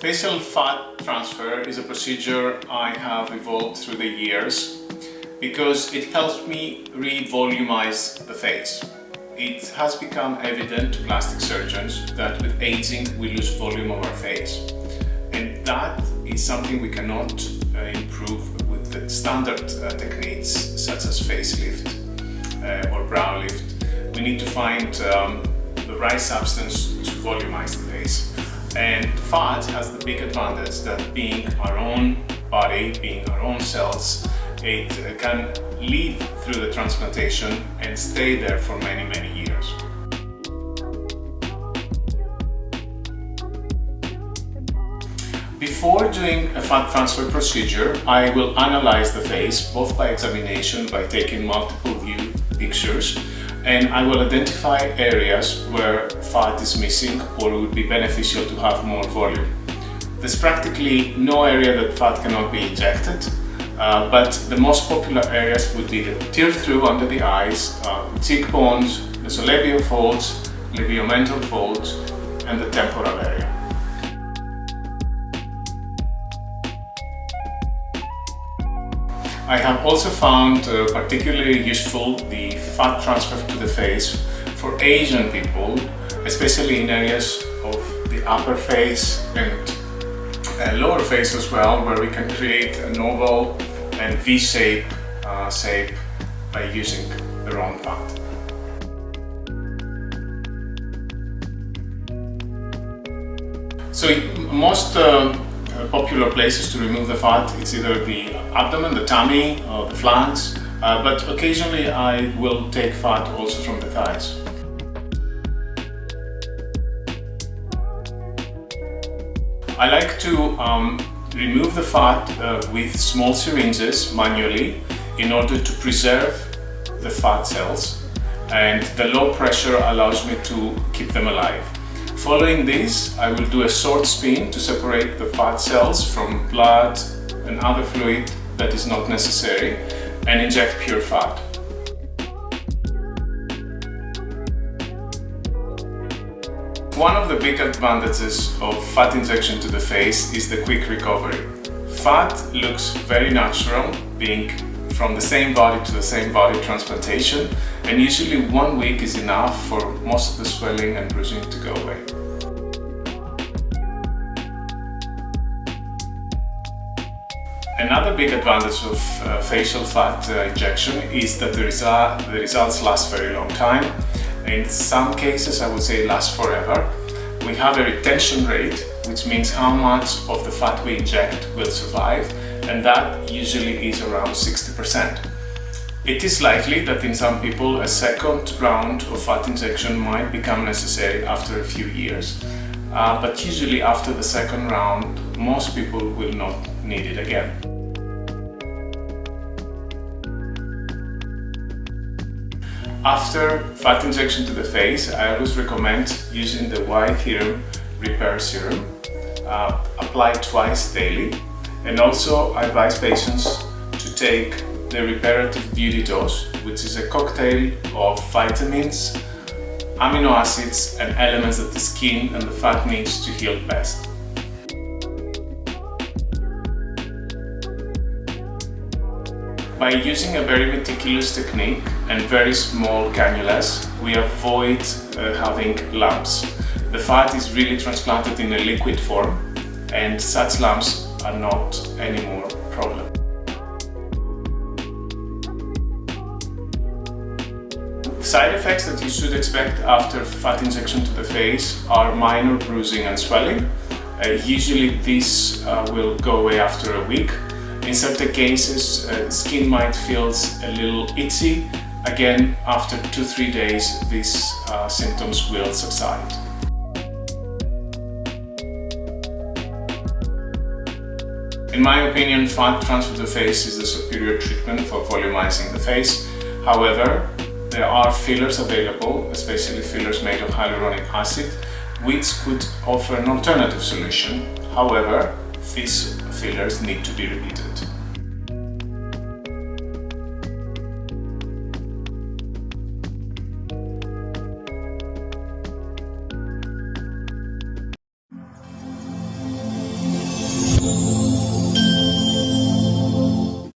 Facial fat transfer is a procedure I have evolved through the years because it helps me re-volumize the face. It has become evident to plastic surgeons that with aging we lose volume of our face, and that is something we cannot improve with the standard techniques such as facelift or brow lift. We need to find the right substance to volumize the face. And fat has the big advantage that being our own body, being our own cells, it can live through the transplantation and stay there for many, many years. Before doing a fat transfer procedure, I will analyze the face both by examination, by taking multiple view pictures, and I will identify areas where fat is missing or it would be beneficial to have more volume. There's practically no area that fat cannot be injected, but the most popular areas would be the tear-through under the eyes, cheekbones, the sublabial folds, labiomental folds, and the temporal area. I have also found particularly useful the fat transfer to the face for Asian people, especially in areas of the upper face and lower face as well, where we can create an oval and V-shape shape by using the wrong fat. So most popular places to remove the fat is either the abdomen, the tummy, or the flanks, but occasionally I will take fat also from the thighs. I like to remove the fat with small syringes manually in order to preserve the fat cells, and the low pressure allows me to keep them alive. Following this, I will do a short spin to separate the fat cells from blood and other fluid that is not necessary and inject pure fat. One of the big advantages of fat injection to the face is the quick recovery. Fat looks very natural, being from the same body to the same body transplantation, and usually 1 week is enough for most of the swelling and bruising to go away. Another big advantage of facial fat injection is that the results last very long time. In some cases, I would say last forever. We have a retention rate, which means how much of the fat we inject will survive, and that usually is around 60%. It is likely that in some people a second round of fat injection might become necessary after a few years, but usually after the second round, most people will not need it again. After fat injection to the face, I always recommend using the Y theorem repair serum, applied twice daily, and also I advise patients to take the reparative beauty dose, which is a cocktail of vitamins, amino acids, and elements that the skin and the fat needs to heal best. By using a very meticulous technique and very small cannulas, we avoid having lumps. The fat is really transplanted in a liquid form, and such lumps are not anymore a problem. Side effects that you should expect after fat injection to the face are minor bruising and swelling. Usually this will go away after a week. In certain cases, skin might feel a little itchy. Again, after 2-3 days, these symptoms will subside. In my opinion, fat transfer to the face is the superior treatment for volumizing the face. However, there are fillers available, especially fillers made of hyaluronic acid, which could offer an alternative solution. However, these fillers need to be repeated.